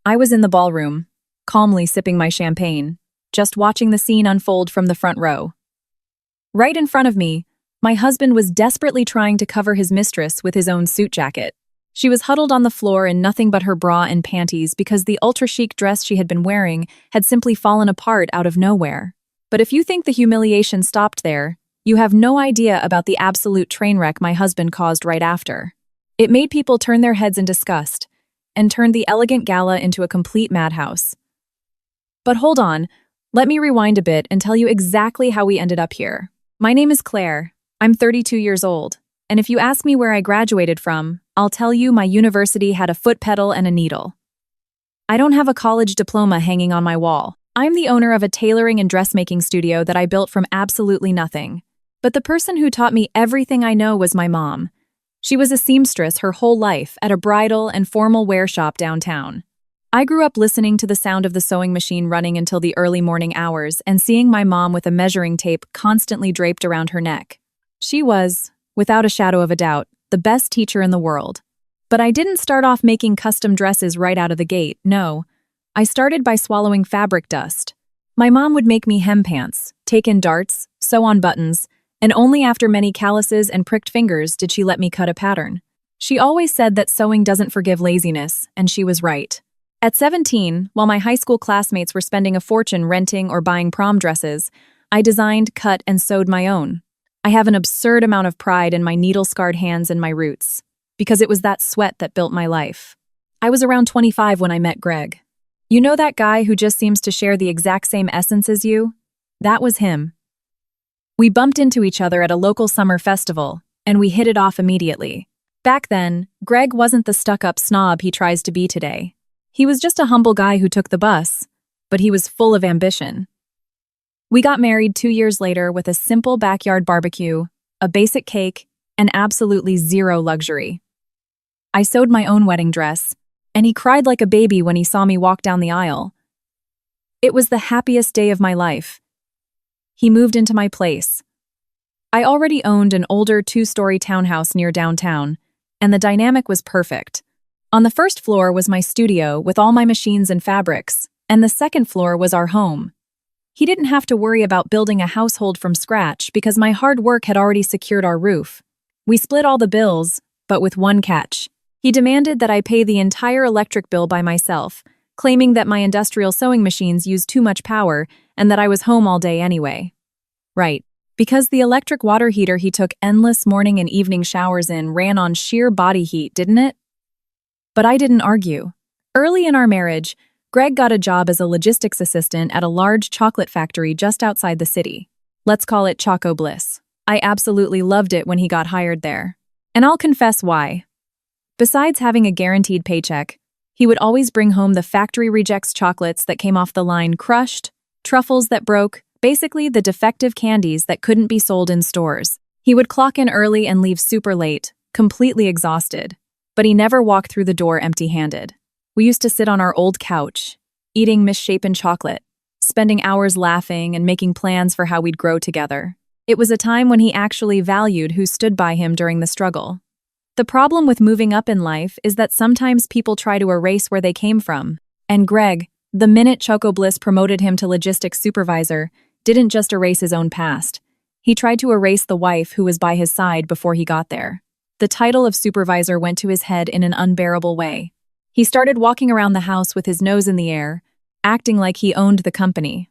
I was in the ballroom, calmly sipping my champagne, just watching the scene unfold from the front row. Right in front of me, my husband was desperately trying to cover his mistress with his own suit jacket. She was huddled on the floor in nothing but her bra and panties because the ultra-chic dress she had been wearing had simply fallen apart out of nowhere. But if you think the humiliation stopped there, you have no idea about the absolute train wreck my husband caused right after. It made people turn their heads in disgust and turned the elegant gala into a complete madhouse. But hold on, let me rewind a bit and tell you exactly how we ended up here. My name is Claire. I'm 32 years old, and if you ask me where I graduated from, I'll tell you my university had a foot pedal and a needle. I don't have a college diploma hanging on my wall. I'm the owner of a tailoring and dressmaking studio that I built from absolutely nothing. But the person who taught me everything I know was my mom. She was a seamstress her whole life at a bridal and formal wear shop downtown. I grew up listening to the sound of the sewing machine running until the early morning hours and seeing my mom with a measuring tape constantly draped around her neck. She was, without a shadow of a doubt, the best teacher in the world. But I didn't start off making custom dresses right out of the gate, no. I started by swallowing fabric dust. My mom would make me hem pants, take in darts, sew on buttons, and only after many calluses and pricked fingers did she let me cut a pattern. She always said that sewing doesn't forgive laziness, and she was right. At 17, while my high school classmates were spending a fortune renting or buying prom dresses, I designed, cut, and sewed my own. I have an absurd amount of pride in my needle-scarred hands and my roots, because it was that sweat that built my life. I was around 25 when I met Greg. You know that guy who just seems to share the exact same essence as you? That was him. We bumped into each other at a local summer festival, and we hit it off immediately. Back then, Greg wasn't the stuck-up snob he tries to be today. He was just a humble guy who took the bus, but he was full of ambition. We got married 2 years later with a simple backyard barbecue, a basic cake, and absolutely zero luxury. I sewed my own wedding dress, and he cried like a baby when he saw me walk down the aisle. It was the happiest day of my life. He moved into my place. I already owned an older 2-story townhouse near downtown, and the dynamic was perfect. On the first floor was my studio with all my machines and fabrics, and the second floor was our home. He didn't have to worry about building a household from scratch because my hard work had already secured our roof. We split all the bills, but with one catch. He demanded that I pay the entire electric bill by myself, claiming that my industrial sewing machines used too much power and that I was home all day anyway. Right, because the electric water heater he took endless morning and evening showers in ran on sheer body heat, didn't it? But I didn't argue. Early in our marriage, Greg got a job as a logistics assistant at a large chocolate factory just outside the city. Let's call it Choco Bliss. I absolutely loved it when he got hired there. And I'll confess why. Besides having a guaranteed paycheck, he would always bring home the factory rejects chocolates that came off the line crushed, truffles that broke, basically the defective candies that couldn't be sold in stores. He would clock in early and leave super late, completely exhausted. But he never walked through the door empty-handed. We used to sit on our old couch, eating misshapen chocolate, spending hours laughing and making plans for how we'd grow together. It was a time when he actually valued who stood by him during the struggle. The problem with moving up in life is that sometimes people try to erase where they came from. And Greg, the minute Choco Bliss promoted him to logistics supervisor, didn't just erase his own past. He tried to erase the wife who was by his side before he got there. The title of supervisor went to his head in an unbearable way. He started walking around the house with his nose in the air, acting like he owned the company.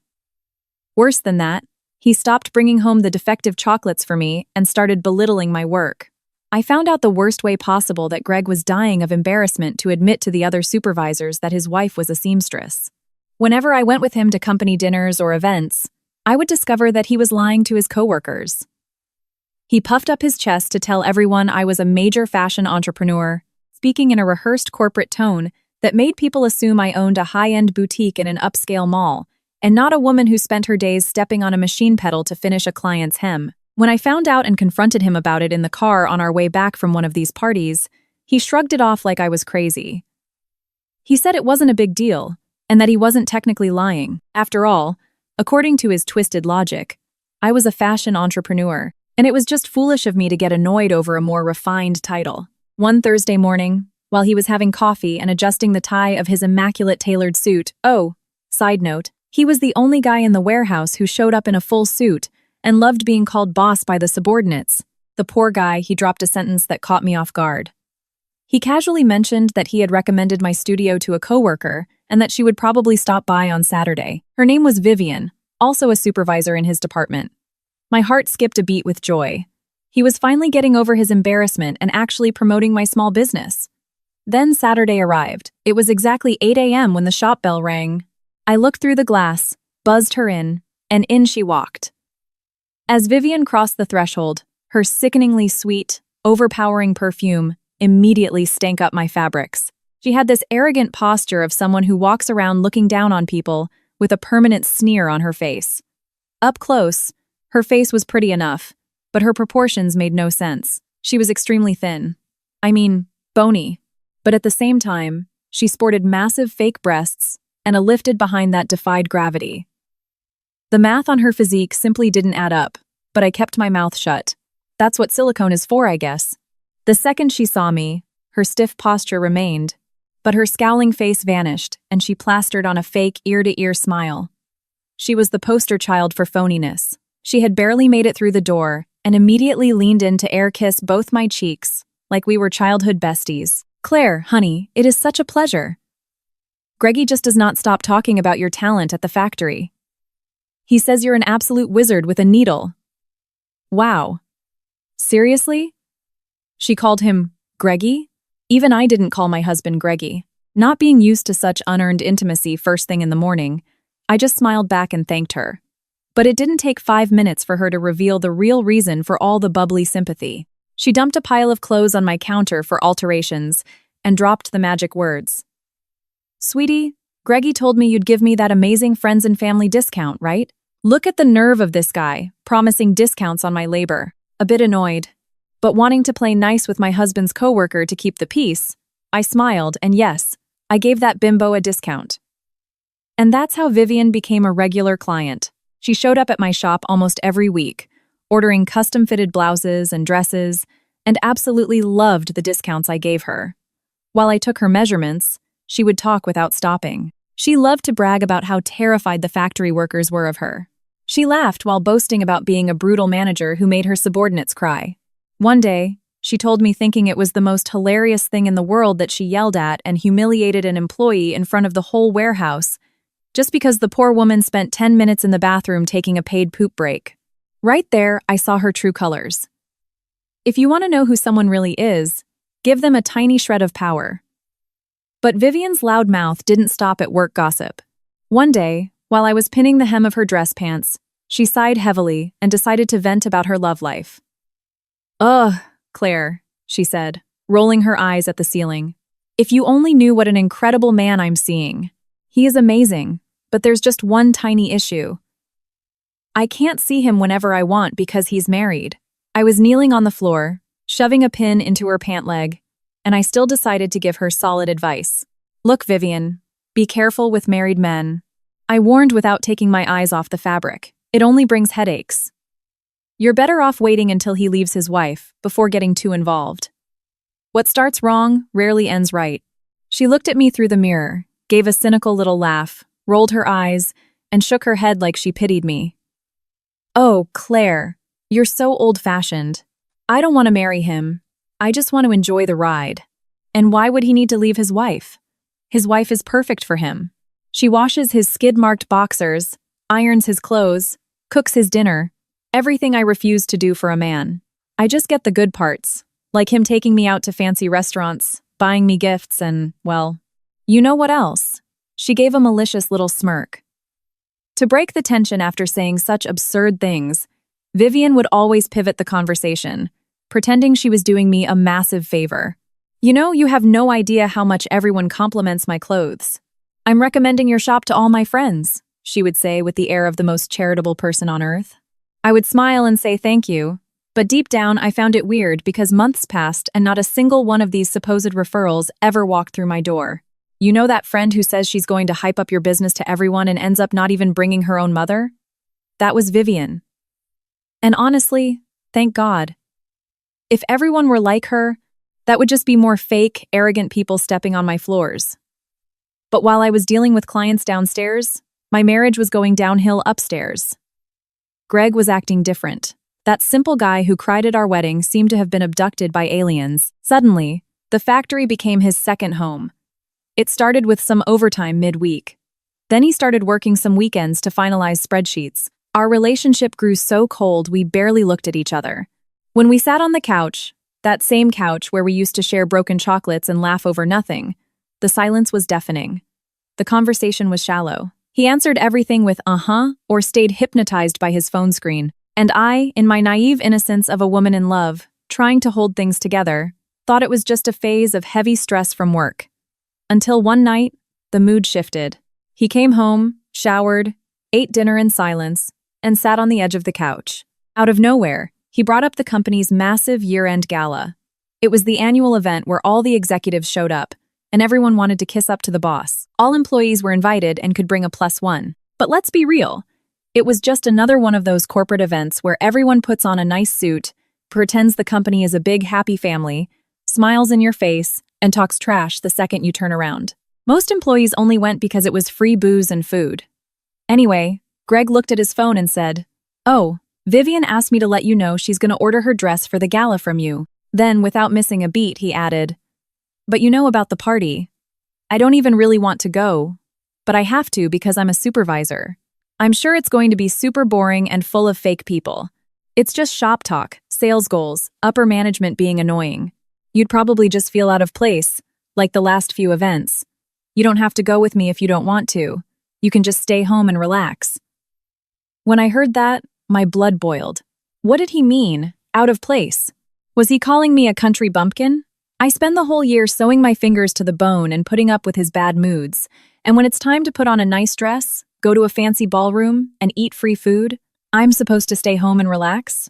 Worse than that, he stopped bringing home the defective chocolates for me and started belittling my work. I found out the worst way possible that Greg was dying of embarrassment to admit to the other supervisors that his wife was a seamstress. Whenever I went with him to company dinners or events, I would discover that he was lying to his coworkers. He puffed up his chest to tell everyone I was a major fashion entrepreneur, speaking in a rehearsed corporate tone that made people assume I owned a high-end boutique in an upscale mall, and not a woman who spent her days stepping on a machine pedal to finish a client's hem. When I found out and confronted him about it in the car on our way back from one of these parties, he shrugged it off like I was crazy. He said it wasn't a big deal, and that he wasn't technically lying. After all, according to his twisted logic, I was a fashion entrepreneur, and it was just foolish of me to get annoyed over a more refined title. One Thursday morning, while he was having coffee and adjusting the tie of his immaculate tailored suit. Oh, side note, he was the only guy in the warehouse who showed up in a full suit and loved being called boss by the subordinates. The poor guy, he dropped a sentence that caught me off guard. He casually mentioned that he had recommended my studio to a coworker and that she would probably stop by on Saturday. Her name was Vivian, also a supervisor in his department. My heart skipped a beat with joy. He was finally getting over his embarrassment and actually promoting my small business. Then Saturday arrived. It was exactly 8 a.m. when the shop bell rang. I looked through the glass, buzzed her in, and in she walked. As Vivian crossed the threshold, her sickeningly sweet, overpowering perfume immediately stank up my fabrics. She had this arrogant posture of someone who walks around looking down on people with a permanent sneer on her face. Up close, her face was pretty enough, but her proportions made no sense. She was extremely thin. I mean, bony. But at the same time, she sported massive fake breasts and a lifted behind that defied gravity. The math on her physique simply didn't add up, but I kept my mouth shut. That's what silicone is for, I guess. The second she saw me, her stiff posture remained, but her scowling face vanished and she plastered on a fake ear-to-ear smile. She was the poster child for phoniness. She had barely made it through the door and immediately leaned in to air kiss both my cheeks, like we were childhood besties. "Claire, honey, it is such a pleasure. Greggy just does not stop talking about your talent at the factory. He says you're an absolute wizard with a needle." Wow. Seriously? She called him Greggy? Even I didn't call my husband Greggy. Not being used to such unearned intimacy first thing in the morning, I just smiled back and thanked her. But it didn't take 5 minutes for her to reveal the real reason for all the bubbly sympathy. She dumped a pile of clothes on my counter for alterations and dropped the magic words. "Sweetie, Greggy told me you'd give me that amazing friends and family discount, right? Look at the nerve of this guy, promising discounts on my labor." A bit annoyed, but wanting to play nice with my husband's coworker to keep the peace, I smiled and yes, I gave that bimbo a discount. And that's how Vivian became a regular client. She showed up at my shop almost every week, ordering custom-fitted blouses and dresses, and absolutely loved the discounts I gave her. While I took her measurements, she would talk without stopping. She loved to brag about how terrified the factory workers were of her. She laughed while boasting about being a brutal manager who made her subordinates cry. One day, she told me thinking it was the most hilarious thing in the world that she yelled at and humiliated an employee in front of the whole warehouse, just because the poor woman spent 10 minutes in the bathroom taking a paid poop break. Right there, I saw her true colors. If you want to know who someone really is, give them a tiny shred of power. But Vivian's loud mouth didn't stop at work gossip. One day, while I was pinning the hem of her dress pants, she sighed heavily and decided to vent about her love life. "Ugh, Claire," she said, rolling her eyes at the ceiling. "If you only knew what an incredible man I'm seeing. He is amazing, but there's just one tiny issue. I can't see him whenever I want because he's married." I was kneeling on the floor, shoving a pin into her pant leg, and I still decided to give her solid advice. "Look, Vivian, be careful with married men." I warned without taking my eyes off the fabric. "It only brings headaches. You're better off waiting until he leaves his wife before getting too involved. What starts wrong rarely ends right." She looked at me through the mirror, gave a cynical little laugh, rolled her eyes, and shook her head like she pitied me. "Oh, Claire, you're so old-fashioned. I don't want to marry him. I just want to enjoy the ride. And why would he need to leave his wife? His wife is perfect for him. She washes his skid-marked boxers, irons his clothes, cooks his dinner, everything I refuse to do for a man. I just get the good parts, like him taking me out to fancy restaurants, buying me gifts, and, well, you know what else?" She gave a malicious little smirk. To break the tension after saying such absurd things, Vivian would always pivot the conversation, pretending she was doing me a massive favor. "You know, you have no idea how much everyone compliments my clothes. I'm recommending your shop to all my friends," she would say with the air of the most charitable person on earth. I would smile and say thank you, but deep down I found it weird because months passed and not a single one of these supposed referrals ever walked through my door. You know that friend who says she's going to hype up your business to everyone and ends up not even bringing her own mother? That was Vivian. And honestly, thank God. If everyone were like her, That would just be more fake, arrogant people stepping on my floors. But while I was dealing with clients downstairs, my marriage was going downhill upstairs. Greg was acting different. That simple guy who cried at our wedding seemed to have been abducted by aliens. Suddenly, the factory became his second home. It started with some overtime midweek. Then he started working some weekends to finalize spreadsheets. Our relationship grew so cold we barely looked at each other. When we sat on the couch, that same couch where we used to share broken chocolates and laugh over nothing, the silence was deafening. The conversation was shallow. He answered everything with uh-huh or stayed hypnotized by his phone screen. And I, in my naive innocence of a woman in love, trying to hold things together, thought it was just a phase of heavy stress from work. Until one night, the mood shifted. He came home, showered, ate dinner in silence, and sat on the edge of the couch. Out of nowhere, he brought up the company's massive year-end gala. It was the annual event where all the executives showed up, and everyone wanted to kiss up to the boss. All employees were invited and could bring a +1. But let's be real. It was just another one of those corporate events where everyone puts on a nice suit, pretends the company is a big, happy family, smiles in your face, and talks trash the second you turn around. Most employees only went because it was free booze and food. Anyway, Greg looked at his phone and said, "Oh, Vivian asked me to let you know she's going to order her dress for the gala from you." Then, without missing a beat, he added, "But you know about the party. I don't even really want to go, but I have to because I'm a supervisor. I'm sure it's going to be super boring and full of fake people. It's just shop talk, sales goals, upper management being annoying. You'd probably just feel out of place, like the last few events. You don't have to go with me if you don't want to. You can just stay home and relax." When I heard that, my blood boiled. What did he mean, out of place? Was he calling me a country bumpkin? I spend the whole year sewing my fingers to the bone and putting up with his bad moods, and when it's time to put on a nice dress, go to a fancy ballroom, and eat free food, I'm supposed to stay home and relax?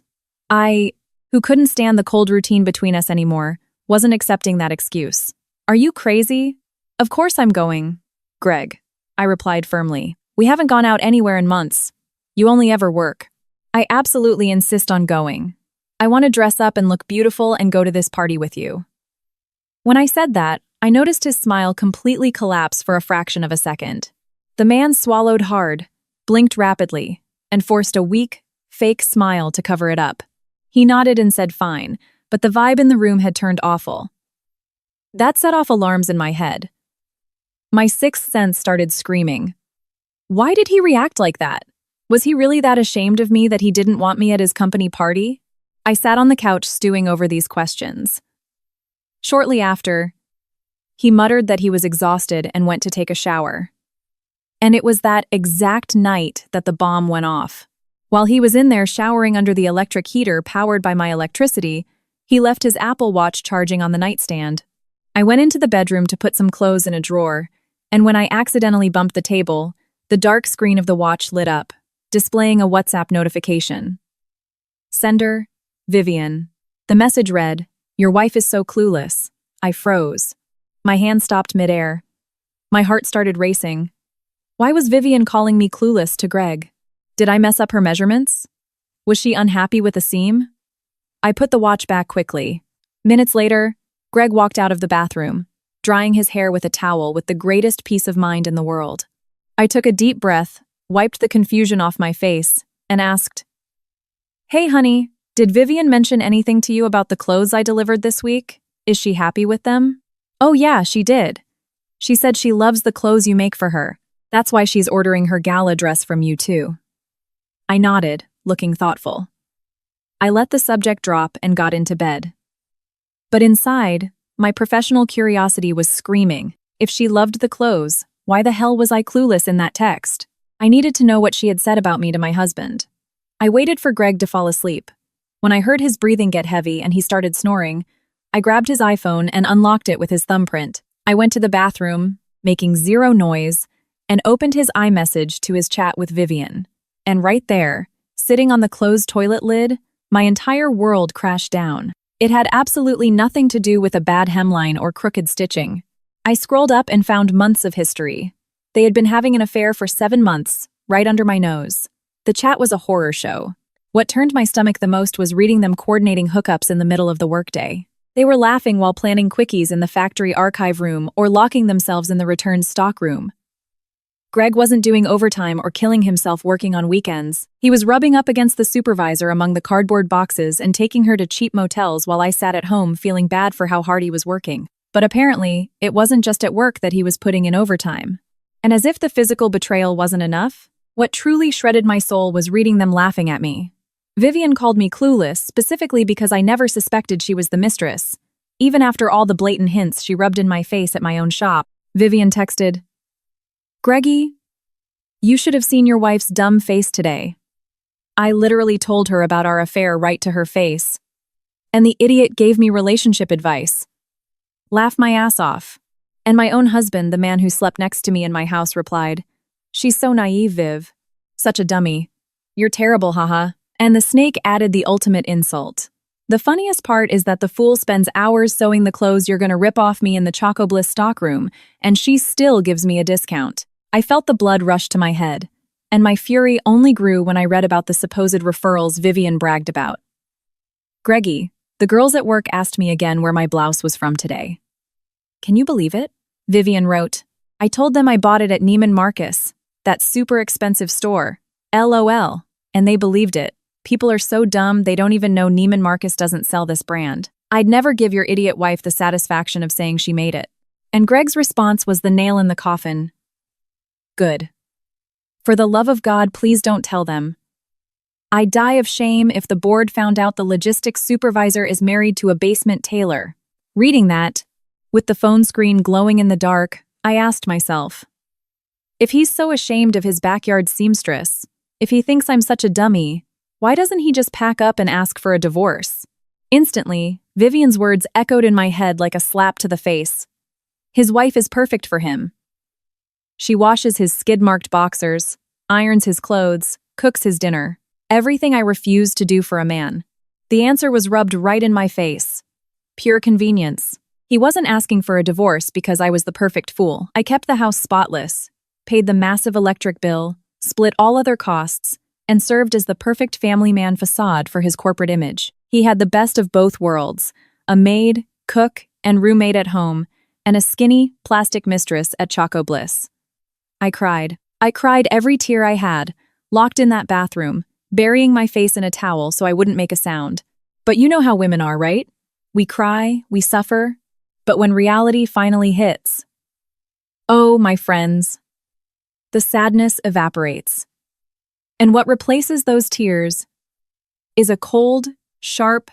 I, who couldn't stand the cold routine between us anymore, wasn't accepting that excuse. "Are you crazy?" "Of course I'm going, Greg," I replied firmly. "We haven't gone out anywhere in months. You only ever work." "I absolutely insist on going. I want to dress up and look beautiful and go to this party with you." When I said that, I noticed his smile completely collapse for a fraction of a second. The man swallowed hard, blinked rapidly, and forced a weak, fake smile to cover it up. He nodded and said fine, but the vibe in the room had turned awful. That set off alarms in my head. My sixth sense started screaming. Why did he react like that? Was he really that ashamed of me that he didn't want me at his company party? I sat on the couch stewing over these questions. Shortly after, he muttered that he was exhausted and went to take a shower. And it was that exact night that the bomb went off. While he was in there showering under the electric heater powered by my electricity, he left his Apple Watch charging on the nightstand. I went into the bedroom to put some clothes in a drawer, and when I accidentally bumped the table, the dark screen of the watch lit up, displaying a WhatsApp notification. Sender, Vivian. The message read, "Your wife is so clueless." I froze. My hand stopped midair. My heart started racing. Why was Vivian calling me clueless to Greg? Did I mess up her measurements? Was she unhappy with the seam? I put the watch back quickly. Minutes later, Greg walked out of the bathroom, drying his hair with a towel with the greatest peace of mind in the world. I took a deep breath, wiped the confusion off my face, and asked, "Hey, honey, did Vivian mention anything to you about the clothes I delivered this week? Is she happy with them?" "Oh yeah, she did. She said she loves the clothes you make for her. That's why she's ordering her gala dress from you too." I nodded, looking thoughtful. I let the subject drop and got into bed. But inside, my professional curiosity was screaming. If she loved the clothes, why the hell was I clueless in that text? I needed to know what she had said about me to my husband. I waited for Greg to fall asleep. When I heard his breathing get heavy and he started snoring, I grabbed his iPhone and unlocked it with his thumbprint. I went to the bathroom, making zero noise, and opened his iMessage to his chat with Vivian. And right there, sitting on the closed toilet lid, my entire world crashed down. It had absolutely nothing to do with a bad hemline or crooked stitching. I scrolled up and found months of history. They had been having an affair for 7 months, right under my nose. The chat was a horror show. What turned my stomach the most was reading them coordinating hookups in the middle of the workday. They were laughing while planning quickies in the factory archive room or locking themselves in the return stock room. Greg wasn't doing overtime or killing himself working on weekends. He was rubbing up against the supervisor among the cardboard boxes and taking her to cheap motels while I sat at home feeling bad for how hard he was working. But apparently, it wasn't just at work that he was putting in overtime. And as if the physical betrayal wasn't enough, what truly shredded my soul was reading them laughing at me. Vivian called me clueless, specifically because I never suspected she was the mistress. Even after all the blatant hints she rubbed in my face at my own shop, Vivian texted, "Greggy, you should have seen your wife's dumb face today." I literally told her about our affair right to her face. And the idiot gave me relationship advice. Laugh my ass off. And my own husband, the man who slept next to me in my house, replied, "She's so naive, Viv. Such a dummy. You're terrible, haha." And the snake added the ultimate insult. The funniest part is that the fool spends hours sewing the clothes you're gonna rip off me in the Choco Bliss stockroom, and she still gives me a discount. I felt the blood rush to my head, and my fury only grew when I read about the supposed referrals Vivian bragged about. "Greggy, the girls at work asked me again where my blouse was from today. Can you believe it?" Vivian wrote, "I told them I bought it at Neiman Marcus, that super expensive store. LOL. And they believed it. People are so dumb they don't even know Neiman Marcus doesn't sell this brand. I'd never give your idiot wife the satisfaction of saying she made it." And Greg's response was the nail in the coffin. "Good. For the love of God, please don't tell them. I'd die of shame if the board found out the logistics supervisor is married to a basement tailor." Reading that, with the phone screen glowing in the dark, I asked myself, if he's so ashamed of his backyard seamstress, if he thinks I'm such a dummy, why doesn't he just pack up and ask for a divorce? Instantly, Vivian's words echoed in my head like a slap to the face. His wife is perfect for him. She washes his skid-marked boxers, irons his clothes, cooks his dinner. Everything I refused to do for a man. The answer was rubbed right in my face. Pure convenience. He wasn't asking for a divorce because I was the perfect fool. I kept the house spotless, paid the massive electric bill, split all other costs, and served as the perfect family man facade for his corporate image. He had the best of both worlds, a maid, cook, and roommate at home, and a skinny, plastic mistress at Choco Bliss. I cried. I cried every tear I had, locked in that bathroom, burying my face in a towel so I wouldn't make a sound. But you know how women are, right? We cry, we suffer, but when reality finally hits, oh, my friends, the sadness evaporates. And what replaces those tears is a cold, sharp,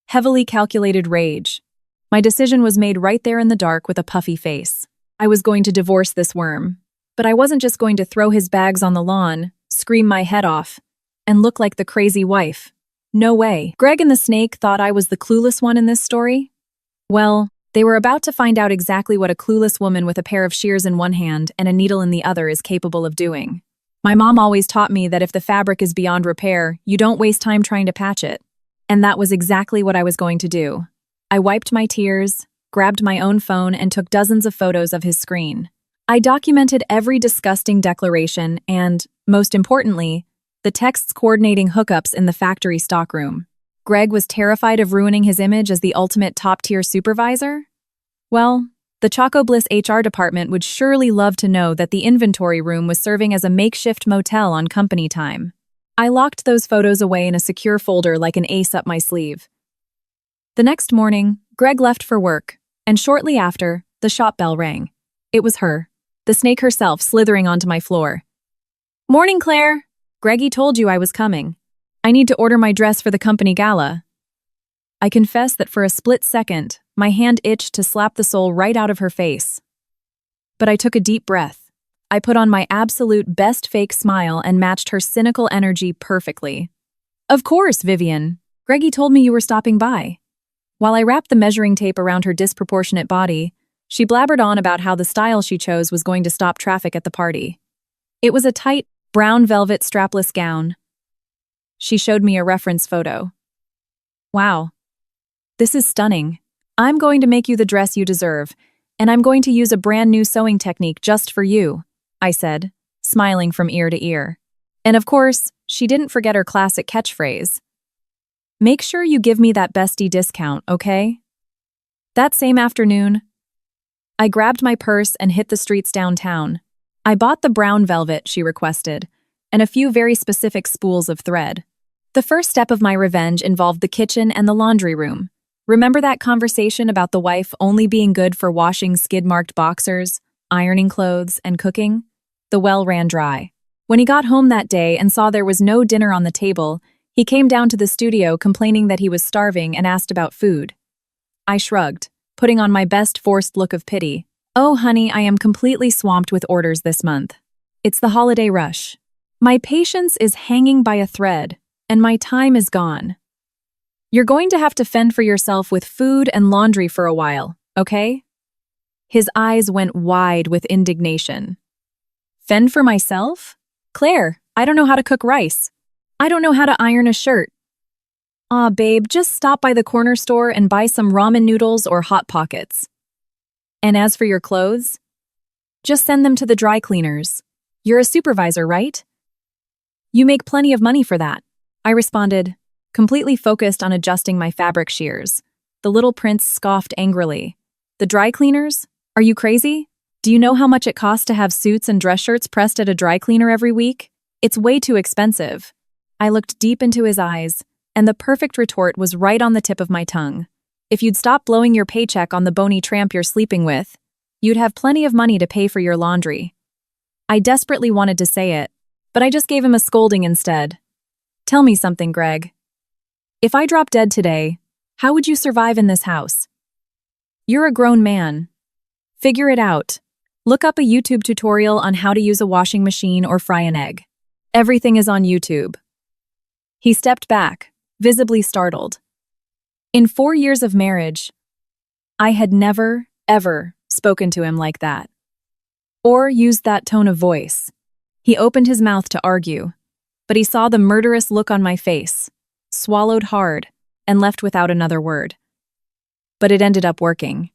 heavily calculated rage. My decision was made right there in the dark with a puffy face. I was going to divorce this worm, but I wasn't just going to throw his bags on the lawn, scream my head off, and look like the crazy wife. No way. Greg and the snake thought I was the clueless one in this story? Well, they were about to find out exactly what a clueless woman with a pair of shears in one hand and a needle in the other is capable of doing. My mom always taught me that if the fabric is beyond repair, you don't waste time trying to patch it. And that was exactly what I was going to do. I wiped my tears, grabbed my own phone, and took dozens of photos of his screen. I documented every disgusting declaration and, most importantly, the texts coordinating hookups in the factory stockroom. Greg was terrified of ruining his image as the ultimate top-tier supervisor? Well, the Choco Bliss HR department would surely love to know that the inventory room was serving as a makeshift motel on company time. I locked those photos away in a secure folder like an ace up my sleeve. The next morning, Greg left for work, and shortly after, the shop bell rang. It was her, the snake herself, slithering onto my floor. "Morning, Claire. Greggy told you I was coming. I need to order my dress for the company gala." I confess that for a split second, my hand itched to slap the soul right out of her face. But I took a deep breath. I put on my absolute best fake smile and matched her cynical energy perfectly. "Of course, Vivian. Greggy told me you were stopping by." While I wrapped the measuring tape around her disproportionate body, she blabbered on about how the style she chose was going to stop traffic at the party. It was a tight, brown velvet strapless gown. She showed me a reference photo. "Wow. This is stunning. I'm going to make you the dress you deserve, and I'm going to use a brand new sewing technique just for you," I said, smiling from ear to ear. And of course, she didn't forget her classic catchphrase. "Make sure you give me that bestie discount, okay?" That same afternoon, I grabbed my purse and hit the streets downtown. I bought the brown velvet she requested, and a few very specific spools of thread. The first step of my revenge involved the kitchen and the laundry room. Remember that conversation about the wife only being good for washing skid-marked boxers, ironing clothes, and cooking? The well ran dry. When he got home that day and saw there was no dinner on the table, he came down to the studio complaining that he was starving and asked about food. I shrugged, putting on my best forced look of pity. Oh, honey, I am completely swamped with orders this month. It's the holiday rush. My patience is hanging by a thread, and my time is gone. You're going to have to fend for yourself with food and laundry for a while, okay? His eyes went wide with indignation. Fend for myself? Claire, I don't know how to cook rice. I don't know how to iron a shirt. Aw, babe, just stop by the corner store and buy some ramen noodles or Hot Pockets. And as for your clothes, just send them to the dry cleaners. You're a supervisor, right? You make plenty of money for that. I responded, completely focused on adjusting my fabric shears. The little prince scoffed angrily. The dry cleaners? Are you crazy? Do you know how much it costs to have suits and dress shirts pressed at a dry cleaner every week? It's way too expensive. I looked deep into his eyes, and the perfect retort was right on the tip of my tongue. If you'd stop blowing your paycheck on the bony tramp you're sleeping with, you'd have plenty of money to pay for your laundry. I desperately wanted to say it, but I just gave him a scolding instead. Tell me something, Greg. If I drop dead today, how would you survive in this house? You're a grown man. Figure it out. Look up a YouTube tutorial on how to use a washing machine or fry an egg. Everything is on YouTube. He stepped back, visibly startled. In 4 years of marriage, I had never, ever spoken to him like that. Or used that tone of voice. He opened his mouth to argue, but he saw the murderous look on my face, swallowed hard, and left without another word. But it ended up working.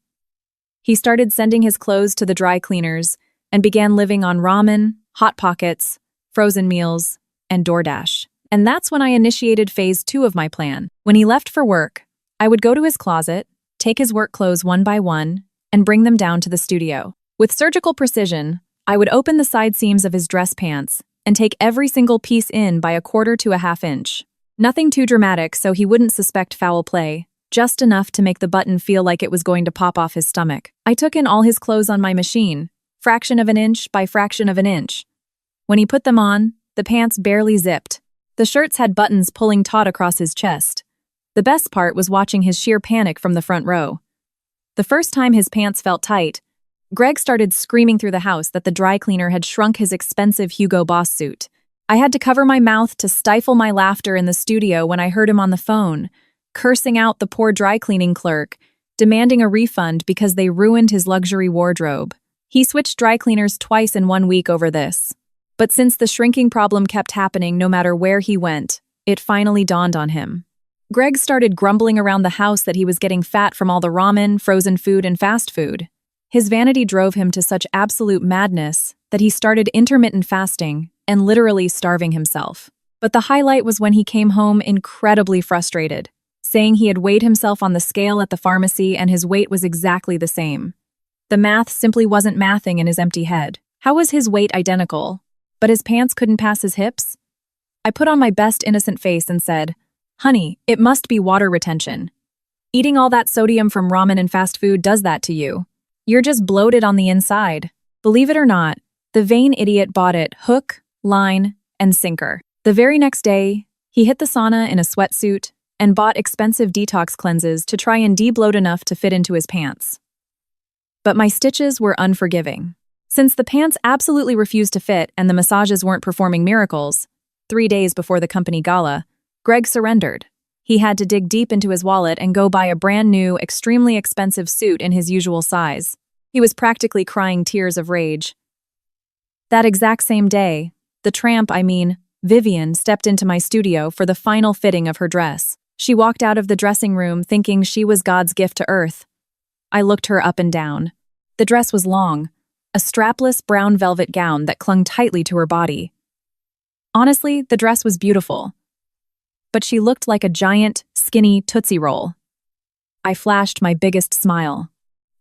He started sending his clothes to the dry cleaners and began living on ramen, Hot Pockets, frozen meals, and DoorDash. And that's when I initiated phase 2 of my plan. When he left for work, I would go to his closet, take his work clothes one by one, and bring them down to the studio. With surgical precision, I would open the side seams of his dress pants and take every single piece in by 1/4 to 1/2 inch. Nothing too dramatic so he wouldn't suspect foul play, just enough to make the button feel like it was going to pop off his stomach. I took in all his clothes on my machine, fraction of an inch by fraction of an inch. When he put them on, the pants barely zipped. The shirts had buttons pulling taut across his chest. The best part was watching his sheer panic from the front row. The first time his pants felt tight, Greg started screaming through the house that the dry cleaner had shrunk his expensive Hugo Boss suit. I had to cover my mouth to stifle my laughter in the studio when I heard him on the phone, cursing out the poor dry cleaning clerk, demanding a refund because they ruined his luxury wardrobe. He switched dry cleaners twice in 1 week over this. But since the shrinking problem kept happening no matter where he went, it finally dawned on him. Greg started grumbling around the house that he was getting fat from all the ramen, frozen food, and fast food. His vanity drove him to such absolute madness that he started intermittent fasting and literally starving himself. But the highlight was when he came home incredibly frustrated, saying he had weighed himself on the scale at the pharmacy and his weight was exactly the same. The math simply wasn't mathing in his empty head. How was his weight identical, but his pants couldn't pass his hips? I put on my best innocent face and said, "Honey, it must be water retention. Eating all that sodium from ramen and fast food does that to you. You're just bloated on the inside." Believe it or not, the vain idiot bought it hook, line, and sinker. The very next day, he hit the sauna in a sweatsuit and bought expensive detox cleanses to try and de-bloat enough to fit into his pants. But my stitches were unforgiving. Since the pants absolutely refused to fit and the massages weren't performing miracles, 3 days before the company gala, Greg surrendered. He had to dig deep into his wallet and go buy a brand new, extremely expensive suit in his usual size. He was practically crying tears of rage. That exact same day, Vivian stepped into my studio for the final fitting of her dress. She walked out of the dressing room thinking she was God's gift to earth. I looked her up and down. The dress was long, a strapless brown velvet gown that clung tightly to her body. Honestly, the dress was beautiful. But she looked like a giant, skinny Tootsie Roll. I flashed my biggest smile.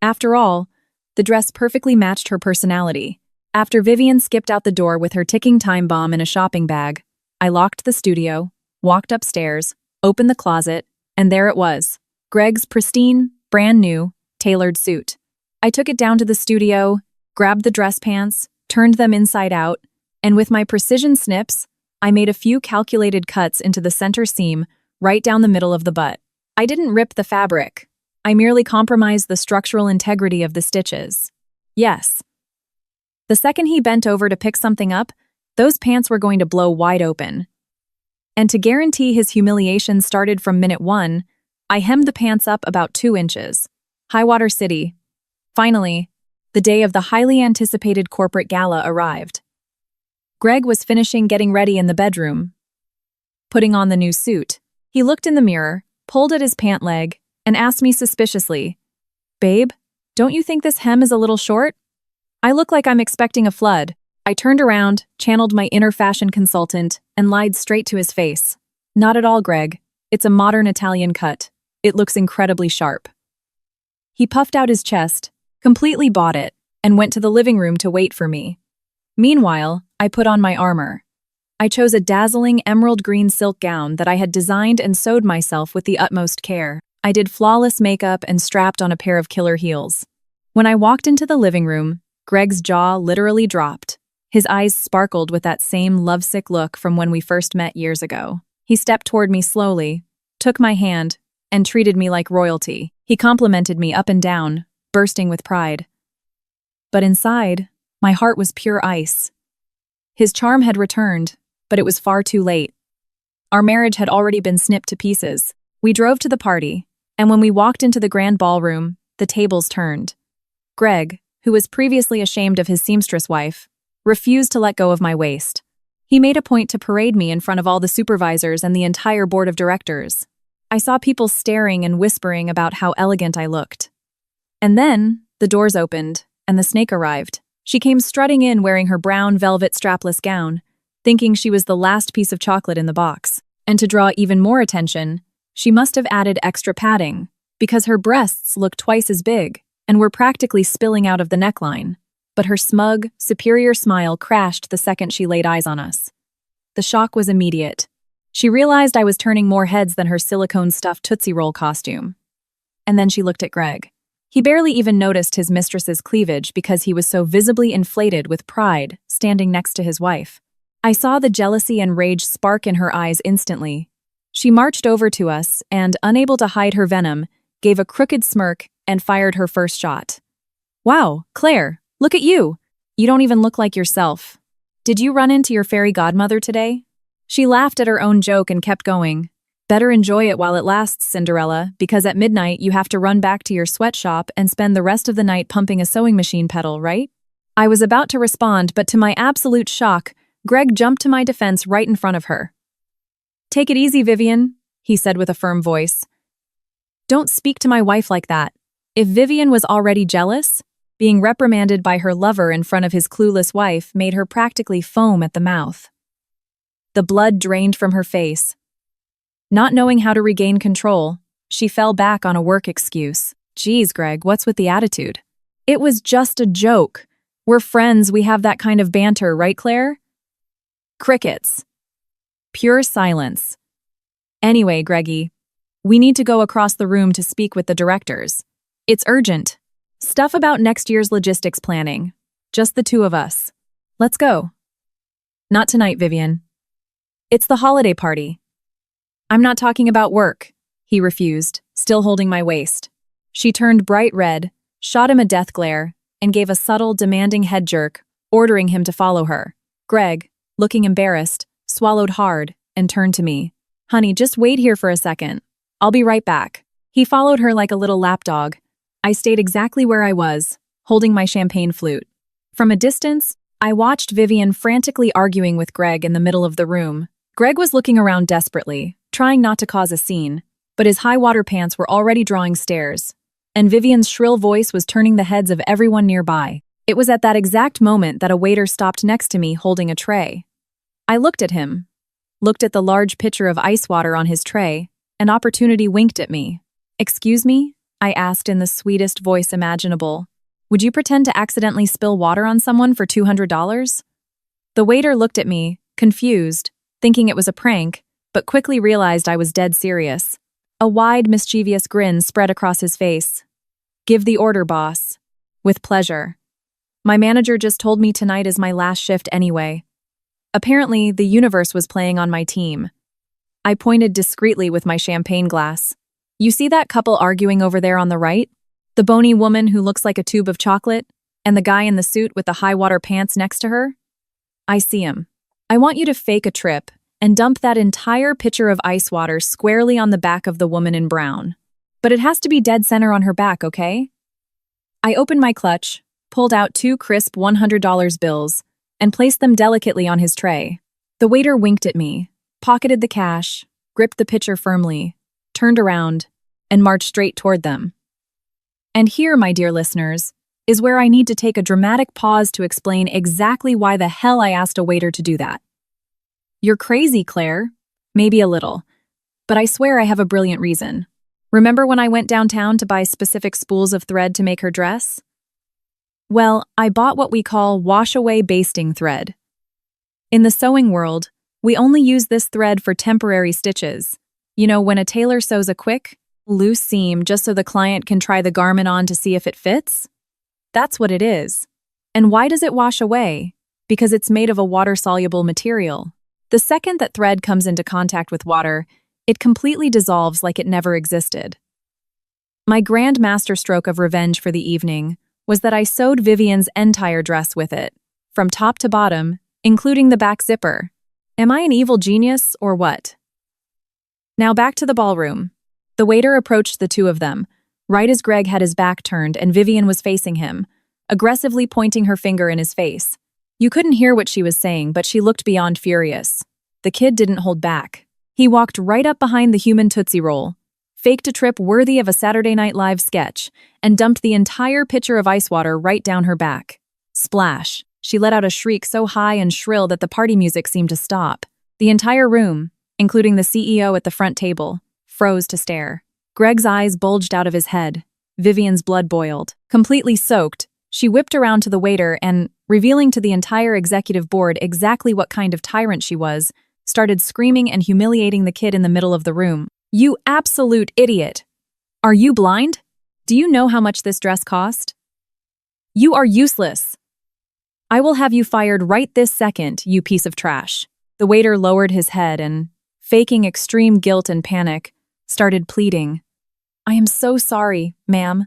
After all, the dress perfectly matched her personality. After Vivian skipped out the door with her ticking time bomb in a shopping bag, I locked the studio, walked upstairs, opened the closet, and there it was, Greg's pristine, brand new, tailored suit. I took it down to the studio, grabbed the dress pants, turned them inside out, and with my precision snips, I made a few calculated cuts into the center seam right down the middle of the butt. I didn't rip the fabric. I merely compromised the structural integrity of the stitches. Yes. The second he bent over to pick something up, those pants were going to blow wide open. And to guarantee his humiliation started from minute 1, I hemmed the pants up about 2 inches. Highwater City. Finally, the day of the highly anticipated corporate gala arrived. Greg was finishing getting ready in the bedroom, putting on the new suit. He looked in the mirror, pulled at his pant leg, and asked me suspiciously, "Babe, don't you think this hem is a little short?" I look like I'm expecting a flood. I turned around, channeled my inner fashion consultant, and lied straight to his face. "Not at all, Greg. It's a modern Italian cut. It looks incredibly sharp." He puffed out his chest, completely bought it, and went to the living room to wait for me. Meanwhile, I put on my armor. I chose a dazzling emerald green silk gown that I had designed and sewed myself with the utmost care. I did flawless makeup and strapped on a pair of killer heels. When I walked into the living room, Greg's jaw literally dropped. His eyes sparkled with that same lovesick look from when we first met years ago. He stepped toward me slowly, took my hand, and treated me like royalty. He complimented me up and down, bursting with pride. But inside, my heart was pure ice. His charm had returned, but it was far too late. Our marriage had already been snipped to pieces. We drove to the party, and when we walked into the grand ballroom, the tables turned. Greg, who was previously ashamed of his seamstress wife, refused to let go of my waist. He made a point to parade me in front of all the supervisors and the entire board of directors. I saw people staring and whispering about how elegant I looked. And then, the doors opened, and the snake arrived. She came strutting in wearing her brown velvet strapless gown, thinking she was the last piece of chocolate in the box. And to draw even more attention, she must have added extra padding, because her breasts looked twice as big and were practically spilling out of the neckline. But her smug, superior smile crashed the second she laid eyes on us. The shock was immediate. She realized I was turning more heads than her silicone-stuffed Tootsie Roll costume. And then she looked at Greg. He barely even noticed his mistress's cleavage because he was so visibly inflated with pride, standing next to his wife. I saw the jealousy and rage spark in her eyes instantly. She marched over to us and, unable to hide her venom, gave a crooked smirk and fired her first shot. "Wow, Claire, look at you! You don't even look like yourself. Did you run into your fairy godmother today?" She laughed at her own joke and kept going. "Better enjoy it while it lasts, Cinderella, because at midnight you have to run back to your sweatshop and spend the rest of the night pumping a sewing machine pedal, right?" I was about to respond, but to my absolute shock, Greg jumped to my defense right in front of her. "Take it easy, Vivian," he said with a firm voice. "Don't speak to my wife like that." If Vivian was already jealous, being reprimanded by her lover in front of his clueless wife made her practically foam at the mouth. The blood drained from her face. Not knowing how to regain control, she fell back on a work excuse. "Geez, Greg, what's with the attitude?" "It was just a joke. We're friends, we have that kind of banter, right, Claire?" Crickets. Pure silence. "Anyway, Greggy, we need to go across the room to speak with the directors. It's urgent. Stuff about next year's logistics planning. Just the two of us. Let's go." "Not tonight, Vivian. It's the holiday party." "I'm not talking about work," he refused, still holding my waist. She turned bright red, shot him a death glare, and gave a subtle, demanding head jerk, ordering him to follow her. Greg, looking embarrassed, swallowed hard, and turned to me. "Honey, just wait here for a second. I'll be right back." He followed her like a little lapdog. I stayed exactly where I was, holding my champagne flute. From a distance, I watched Vivian frantically arguing with Greg in the middle of the room. Greg was looking around desperately, trying not to cause a scene, but his high-water pants were already drawing stares, and Vivian's shrill voice was turning the heads of everyone nearby. It was at that exact moment that a waiter stopped next to me holding a tray. I looked at him, looked at the large pitcher of ice water on his tray, and opportunity winked at me. "Excuse me?" I asked in the sweetest voice imaginable. Would you pretend to accidentally spill water on someone for $200? The waiter looked at me, confused, thinking it was a prank, but quickly realized I was dead serious. A wide, mischievous grin spread across his face. Give the order, boss. With pleasure. My manager just told me tonight is my last shift anyway. Apparently, the universe was playing on my team. I pointed discreetly with my champagne glass. You see that couple arguing over there on the right? The bony woman who looks like a tube of chocolate, and the guy in the suit with the high-water pants next to her? I see him. I want you to fake a trip and dump that entire pitcher of ice water squarely on the back of the woman in brown. But it has to be dead center on her back, okay? I opened my clutch, pulled out 2 crisp $100 bills, and placed them delicately on his tray. The waiter winked at me, pocketed the cash, gripped the pitcher firmly, turned around, and marched straight toward them. And here, my dear listeners, is where I need to take a dramatic pause to explain exactly why the hell I asked a waiter to do that. You're crazy, Claire. Maybe a little. But I swear I have a brilliant reason. Remember when I went downtown to buy specific spools of thread to make her dress? Well, I bought what we call wash-away basting thread. In the sewing world, we only use this thread for temporary stitches. You know, when a tailor sews a quick, loose seam just so the client can try the garment on to see if it fits? That's what it is. And why does it wash away? Because it's made of a water-soluble material. The second that thread comes into contact with water, it completely dissolves like it never existed. My grand masterstroke of revenge for the evening was that I sewed Vivian's entire dress with it, from top to bottom, including the back zipper. Am I an evil genius, or what? Now back to the ballroom. The waiter approached the two of them, right as Greg had his back turned and Vivian was facing him, aggressively pointing her finger in his face. You couldn't hear what she was saying, but she looked beyond furious. The kid didn't hold back. He walked right up behind the human Tootsie Roll, faked a trip worthy of a Saturday Night Live sketch, and dumped the entire pitcher of ice water right down her back. Splash! She let out a shriek so high and shrill that the party music seemed to stop. The entire room, including the CEO at the front table, froze to stare. Greg's eyes bulged out of his head. Vivian's blood boiled. Completely soaked, she whipped around to the waiter and, revealing to the entire executive board exactly what kind of tyrant she was, started screaming and humiliating the kid in the middle of the room. You absolute idiot! Are you blind? Do you know how much this dress cost? You are useless! I will have you fired right this second, you piece of trash. The waiter lowered his head and, faking extreme guilt and panic, started pleading. I am so sorry, ma'am.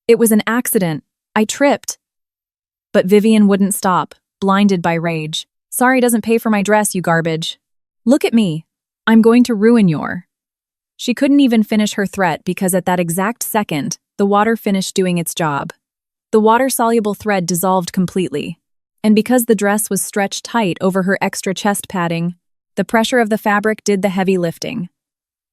It was an accident. I tripped. But Vivian wouldn't stop, blinded by rage. Sorry doesn't pay for my dress, you garbage. Look at me. I'm going to ruin your... She couldn't even finish her threat because at that exact second, the water finished doing its job. The water-soluble thread dissolved completely. And because the dress was stretched tight over her extra chest padding, the pressure of the fabric did the heavy lifting.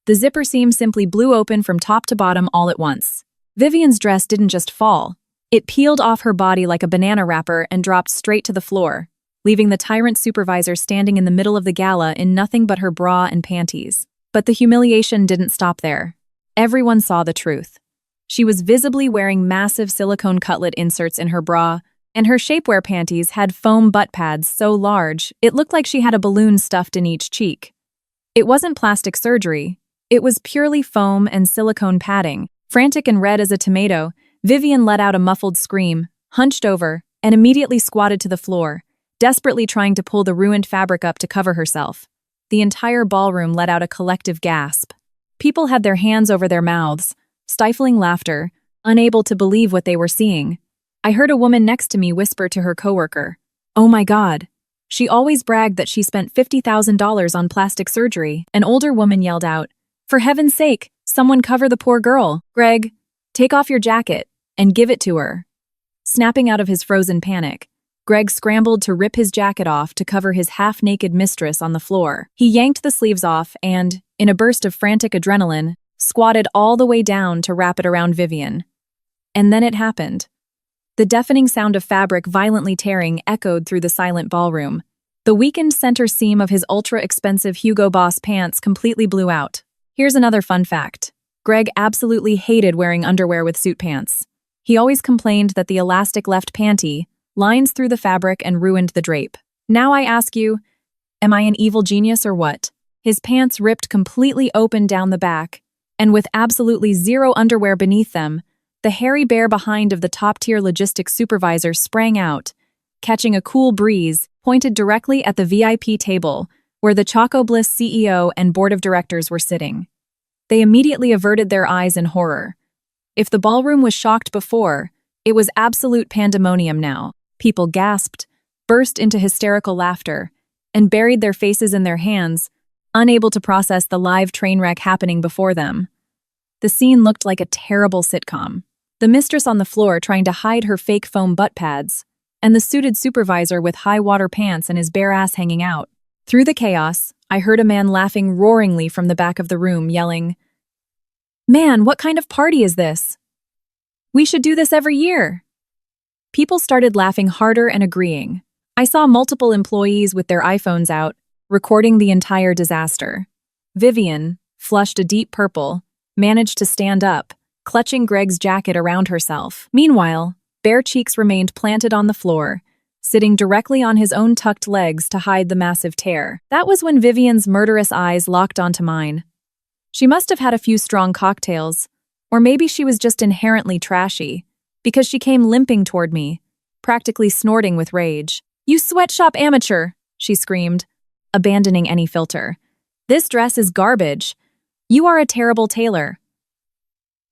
The zipper seam simply blew open from top to bottom all at once. Vivian's dress didn't just fall. It peeled off her body like a banana wrapper and dropped straight to the floor, leaving the tyrant supervisor standing in the middle of the gala in nothing but her bra and panties. But the humiliation didn't stop there. Everyone saw the truth. She was visibly wearing massive silicone cutlet inserts in her bra, and her shapewear panties had foam butt pads so large it looked like she had a balloon stuffed in each cheek. It wasn't plastic surgery. It was purely foam and silicone padding. Frantic and red as a tomato, Vivian let out a muffled scream, hunched over, and immediately squatted to the floor, desperately trying to pull the ruined fabric up to cover herself. The entire ballroom let out a collective gasp. People had their hands over their mouths, stifling laughter, unable to believe what they were seeing. I heard a woman next to me whisper to her coworker, "Oh my God." She always bragged that she spent $50,000 on plastic surgery. An older woman yelled out, "For heaven's sake, someone cover the poor girl. Greg, take off your jacket and give it to her." Snapping out of his frozen panic, Greg scrambled to rip his jacket off to cover his half-naked mistress on the floor. He yanked the sleeves off and, in a burst of frantic adrenaline, squatted all the way down to wrap it around Vivian. And then it happened. The deafening sound of fabric violently tearing echoed through the silent ballroom. The weakened center seam of his ultra-expensive Hugo Boss pants completely blew out. Here's another fun fact. Greg absolutely hated wearing underwear with suit pants. He always complained that the elastic left panty lines through the fabric and ruined the drape. Now I ask you, am I an evil genius or what? His pants ripped completely open down the back, and with absolutely zero underwear beneath them, the hairy bear behind of the top-tier logistics supervisor sprang out, catching a cool breeze, pointed directly at the VIP table, where the Choco Bliss CEO and board of directors were sitting. They immediately averted their eyes in horror. If the ballroom was shocked before, it was absolute pandemonium now. People gasped, burst into hysterical laughter, and buried their faces in their hands, unable to process the live train wreck happening before them. The scene looked like a terrible sitcom. The mistress on the floor trying to hide her fake foam butt pads, and the suited supervisor with high-water pants and his bare ass hanging out. Through the chaos, I heard a man laughing roaringly from the back of the room, yelling, "Man, what kind of party is this? We should do this every year." People started laughing harder and agreeing. I saw multiple employees with their iPhones out, recording the entire disaster. Vivian, flushed a deep purple, managed to stand up, clutching Greg's jacket around herself. Meanwhile, bare cheeks remained planted on the floor, sitting directly on his own tucked legs to hide the massive tear. That was when Vivian's murderous eyes locked onto mine. She must have had a few strong cocktails, or maybe she was just inherently trashy, because she came limping toward me, practically snorting with rage. "You sweatshop amateur!" she screamed, abandoning any filter. "This dress is garbage. You are a terrible tailor.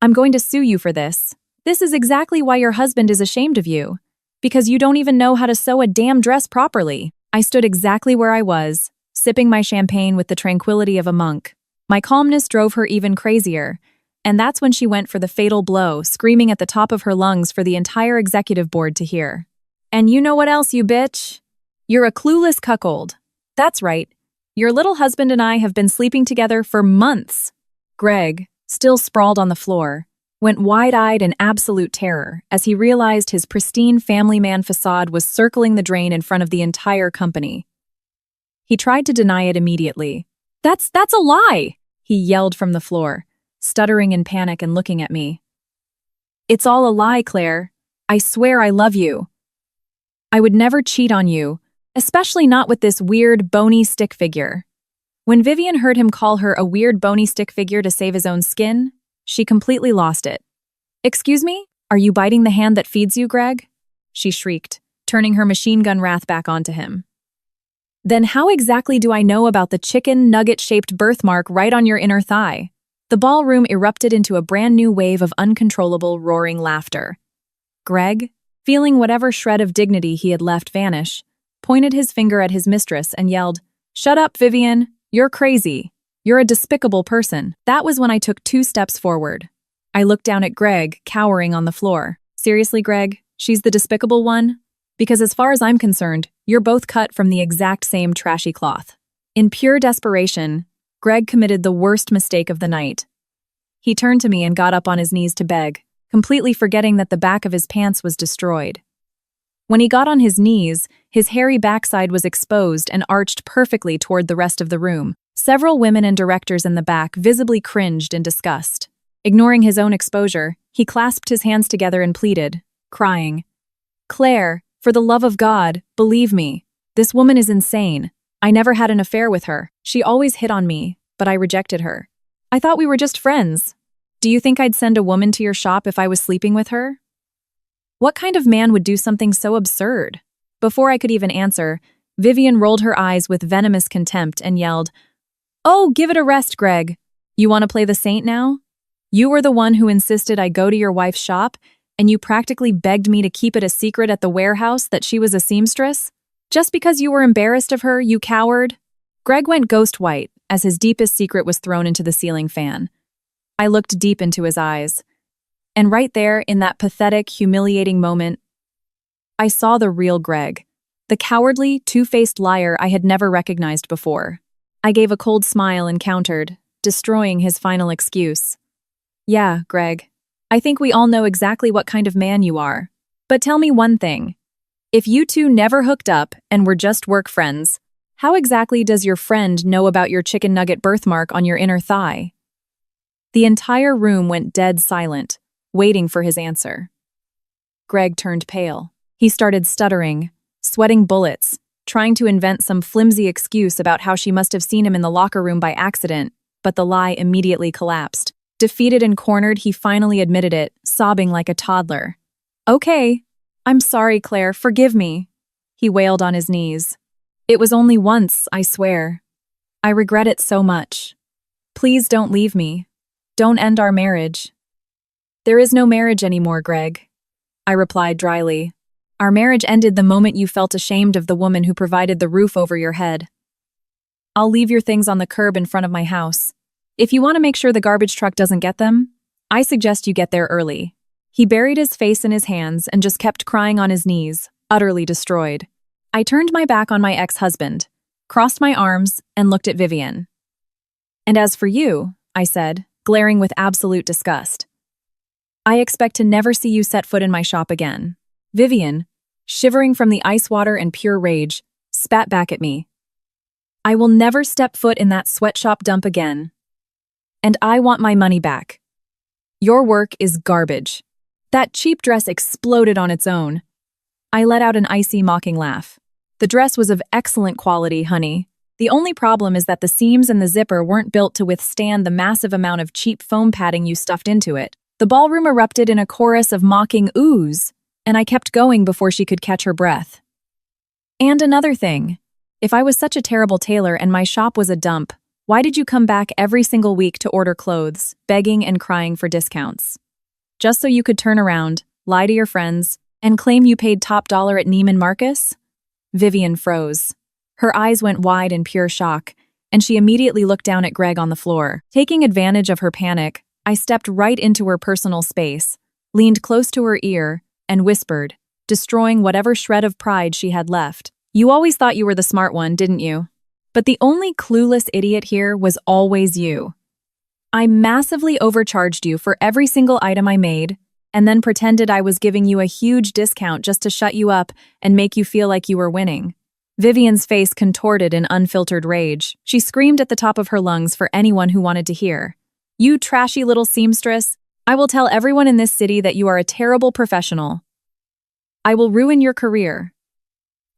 I'm going to sue you for this. This is exactly why your husband is ashamed of you, because you don't even know how to sew a damn dress properly." I stood exactly where I was, sipping my champagne with the tranquility of a monk. My calmness drove her even crazier, and that's when she went for the fatal blow, screaming at the top of her lungs for the entire executive board to hear. "And you know what else, you bitch? You're a clueless cuckold. That's right. Your little husband and I have been sleeping together for months." Greg, still sprawled on the floor, went wide-eyed in absolute terror as he realized his pristine family man facade was circling the drain in front of the entire company. He tried to deny it immediately. That's a lie!" he yelled from the floor, stuttering in panic and looking at me. "It's all a lie, Claire. I swear I love you. I would never cheat on you, especially not with this weird, bony stick figure." When Vivian heard him call her a weird, bony stick figure to save his own skin, she completely lost it. "Excuse me? Are you biting the hand that feeds you, Greg?" she shrieked, turning her machine gun wrath back onto him. "Then how exactly do I know about the chicken nugget-shaped birthmark right on your inner thigh?" The ballroom erupted into a brand new wave of uncontrollable, roaring laughter. Greg, feeling whatever shred of dignity he had left vanish, pointed his finger at his mistress and yelled, "Shut up, Vivian! You're crazy. You're a despicable person." That was when I took 2 steps forward. I looked down at Greg, cowering on the floor. "Seriously, Greg? She's the despicable one? Because as far as I'm concerned, you're both cut from the exact same trashy cloth." In pure desperation, Greg committed the worst mistake of the night. He turned to me and got up on his knees to beg, completely forgetting that the back of his pants was destroyed. When he got on his knees, his hairy backside was exposed and arched perfectly toward the rest of the room. Several women and directors in the back visibly cringed in disgust. Ignoring his own exposure, he clasped his hands together and pleaded, crying, "Claire, for the love of God, believe me. This woman is insane. I never had an affair with her. She always hit on me, but I rejected her. I thought we were just friends. Do you think I'd send a woman to your shop if I was sleeping with her? What kind of man would do something so absurd?" Before I could even answer, Vivian rolled her eyes with venomous contempt and yelled, "Oh, give it a rest, Greg. You want to play the saint now? You were the one who insisted I go to your wife's shop, and you practically begged me to keep it a secret at the warehouse that she was a seamstress? Just because you were embarrassed of her, you coward?" Greg went ghost white as his deepest secret was thrown into the ceiling fan. I looked deep into his eyes, and right there, in that pathetic, humiliating moment, I saw the real Greg, the cowardly, two-faced liar I had never recognized before. I gave a cold smile and countered, destroying his final excuse. "Yeah, Greg, I think we all know exactly what kind of man you are. But tell me one thing. If you two never hooked up and were just work friends, how exactly does your friend know about your chicken nugget birthmark on your inner thigh?" The entire room went dead silent, waiting for his answer. Greg turned pale. He started stuttering, sweating bullets, trying to invent some flimsy excuse about how she must have seen him in the locker room by accident, but the lie immediately collapsed. Defeated and cornered, he finally admitted it, sobbing like a toddler. "Okay, I'm sorry, Claire, forgive me," he wailed on his knees. "It was only once, I swear. I regret it so much. Please don't leave me. Don't end our marriage." "There is no marriage anymore, Greg," I replied dryly. "Our marriage ended the moment you felt ashamed of the woman who provided the roof over your head. I'll leave your things on the curb in front of my house. If you want to make sure the garbage truck doesn't get them, I suggest you get there early." He buried his face in his hands and just kept crying on his knees, utterly destroyed. I turned my back on my ex-husband, crossed my arms, and looked at Vivian. "And as for you," I said, glaring with absolute disgust, "I expect to never see you set foot in my shop again." Vivian, shivering from the ice water and pure rage, spat back at me. "I will never step foot in that sweatshop dump again. And I want my money back. Your work is garbage." That cheap dress exploded on its own. I let out an icy, mocking laugh. "The dress was of excellent quality, honey. The only problem is that the seams and the zipper weren't built to withstand the massive amount of cheap foam padding you stuffed into it." The ballroom erupted in a chorus of mocking oohs, and I kept going before she could catch her breath. "And another thing, if I was such a terrible tailor and my shop was a dump, why did you come back every single week to order clothes, begging and crying for discounts? Just so you could turn around, lie to your friends, and claim you paid top dollar at Neiman Marcus?" Vivian froze. Her eyes went wide in pure shock, and she immediately looked down at Greg on the floor. Taking advantage of her panic, I stepped right into her personal space, leaned close to her ear, and whispered, destroying whatever shred of pride she had left. "You always thought you were the smart one, didn't you? But the only clueless idiot here was always you. I massively overcharged you for every single item I made, and then pretended I was giving you a huge discount just to shut you up and make you feel like you were winning." Vivian's face contorted in unfiltered rage. She screamed at the top of her lungs for anyone who wanted to hear. "You trashy little seamstress! I will tell everyone in this city that you are a terrible professional. I will ruin your career."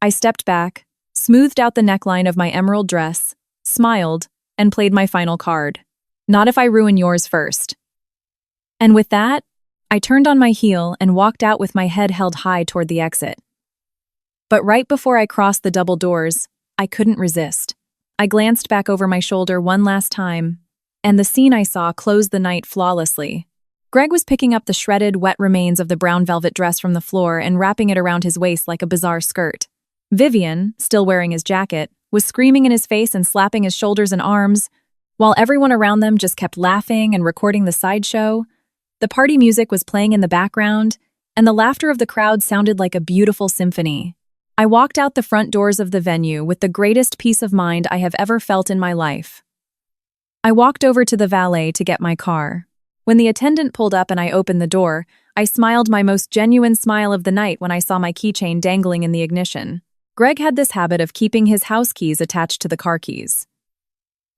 I stepped back, smoothed out the neckline of my emerald dress, smiled, and played my final card. "Not if I ruin yours first." And with that, I turned on my heel and walked out with my head held high toward the exit. But right before I crossed the double doors, I couldn't resist. I glanced back over my shoulder one last time, and the scene I saw closed the night flawlessly. Greg was picking up the shredded, wet remains of the brown velvet dress from the floor and wrapping it around his waist like a bizarre skirt. Vivian, still wearing his jacket, was screaming in his face and slapping his shoulders and arms, while everyone around them just kept laughing and recording the sideshow. The party music was playing in the background, and the laughter of the crowd sounded like a beautiful symphony. I walked out the front doors of the venue with the greatest peace of mind I have ever felt in my life. I walked over to the valet to get my car. When the attendant pulled up and I opened the door, I smiled my most genuine smile of the night when I saw my keychain dangling in the ignition. Greg had this habit of keeping his house keys attached to the car keys,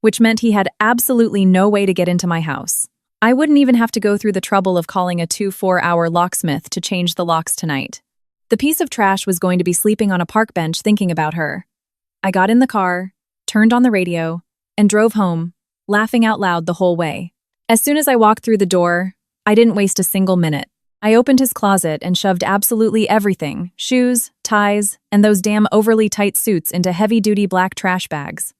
which meant he had absolutely no way to get into my house. I wouldn't even have to go through the trouble of calling a 2-4-hour locksmith to change the locks tonight. The piece of trash was going to be sleeping on a park bench thinking about her. I got in the car, turned on the radio, and drove home, laughing out loud the whole way. As soon as I walked through the door, I didn't waste a single minute. I opened his closet and shoved absolutely everything, shoes, ties, and those damn overly tight suits into heavy-duty black trash bags.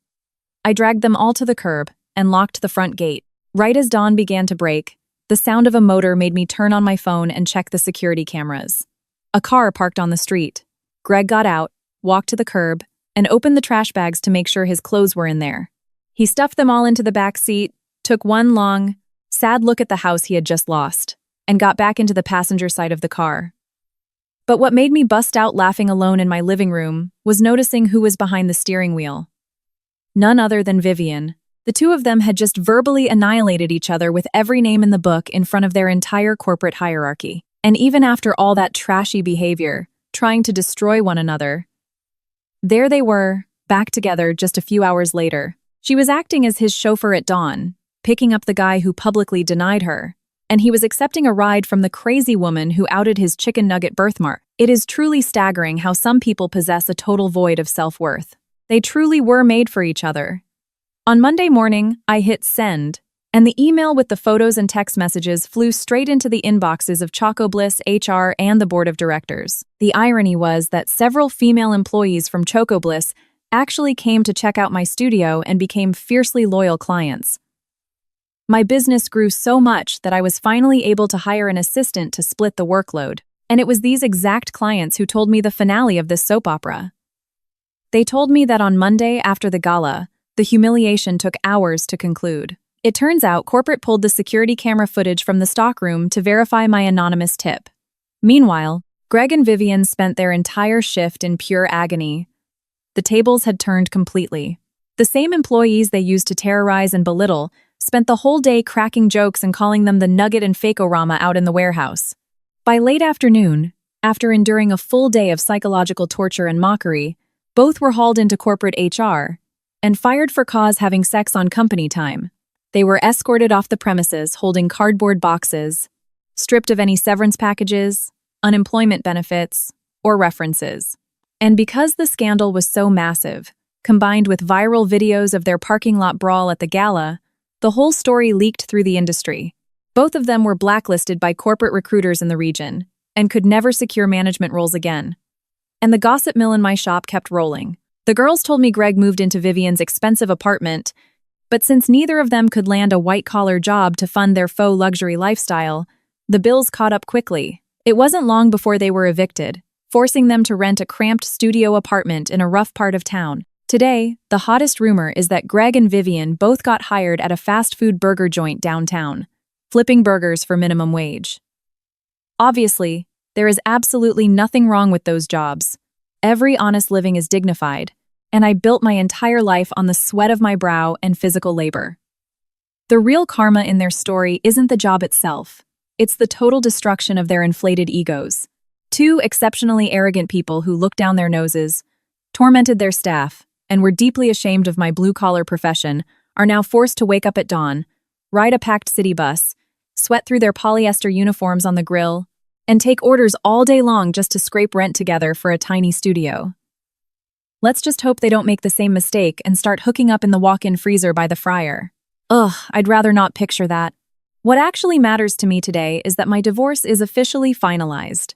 I dragged them all to the curb and locked the front gate. Right as dawn began to break, the sound of a motor made me turn on my phone and check the security cameras. A car parked on the street. Greg got out, walked to the curb, and opened the trash bags to make sure his clothes were in there. He stuffed them all into the back seat, took one long, sad look at the house he had just lost, and got back into the passenger side of the car. But what made me bust out laughing alone in my living room was noticing who was behind the steering wheel. None other than Vivian. The two of them had just verbally annihilated each other with every name in the book in front of their entire corporate hierarchy. And even after all that trashy behavior, trying to destroy one another, there they were, back together just a few hours later. She was acting as his chauffeur at dawn, picking up the guy who publicly denied her, and he was accepting a ride from the crazy woman who outed his chicken nugget birthmark. It is truly staggering how some people possess a total void of self-worth. They truly were made for each other. On Monday morning, I hit send, and the email with the photos and text messages flew straight into the inboxes of Choco Bliss HR and the board of directors. The irony was that several female employees from Choco Bliss actually came to check out my studio and became fiercely loyal clients. My business grew so much that I was finally able to hire an assistant to split the workload, and it was these exact clients who told me the finale of this soap opera. They told me that on Monday after the gala, the humiliation took hours to conclude. It turns out corporate pulled the security camera footage from the stockroom to verify my anonymous tip. Meanwhile, Greg and Vivian spent their entire shift in pure agony. The tables had turned completely. The same employees they used to terrorize and belittle spent the whole day cracking jokes and calling them the Nugget and Fake-O-Rama out in the warehouse. By late afternoon, after enduring a full day of psychological torture and mockery, both were hauled into corporate HR and fired for cause having sex on company time. They were escorted off the premises holding cardboard boxes, stripped of any severance packages, unemployment benefits, or references. And because the scandal was so massive, combined with viral videos of their parking lot brawl at the gala, the whole story leaked through the industry. Both of them were blacklisted by corporate recruiters in the region and could never secure management roles again. And the gossip mill in my shop kept rolling. The girls told me Greg moved into Vivian's expensive apartment, but since neither of them could land a white-collar job to fund their faux luxury lifestyle, the bills caught up quickly. It wasn't long before they were evicted, forcing them to rent a cramped studio apartment in a rough part of town. Today, the hottest rumor is that Greg and Vivian both got hired at a fast food burger joint downtown, flipping burgers for minimum wage. Obviously, there is absolutely nothing wrong with those jobs. Every honest living is dignified, and I built my entire life on the sweat of my brow and physical labor. The real karma in their story isn't the job itself. It's the total destruction of their inflated egos. Two exceptionally arrogant people who looked down their noses, tormented their staff, and were deeply ashamed of my blue-collar profession are now forced to wake up at dawn, ride a packed city bus, sweat through their polyester uniforms on the grill, and take orders all day long just to scrape rent together for a tiny studio. Let's just hope they don't make the same mistake and start hooking up in the walk-in freezer by the fryer. Ugh, I'd rather not picture that. What actually matters to me today is that my divorce is officially finalized.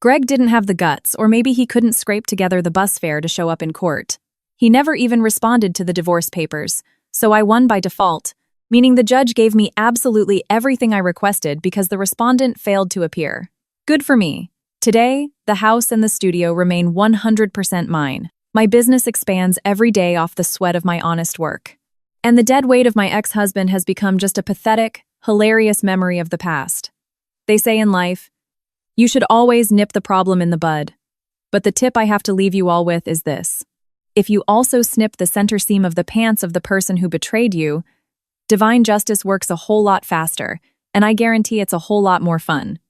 Greg didn't have the guts, or maybe he couldn't scrape together the bus fare to show up in court. He never even responded to the divorce papers, so I won by default, meaning the judge gave me absolutely everything I requested because the respondent failed to appear. Good for me. Today, the house and the studio remain 100% mine. My business expands every day off the sweat of my honest work. And the dead weight of my ex-husband has become just a pathetic, hilarious memory of the past. They say in life, you should always nip the problem in the bud. But the tip I have to leave you all with is this. If you also snip the center seam of the pants of the person who betrayed you, divine justice works a whole lot faster, and I guarantee it's a whole lot more fun.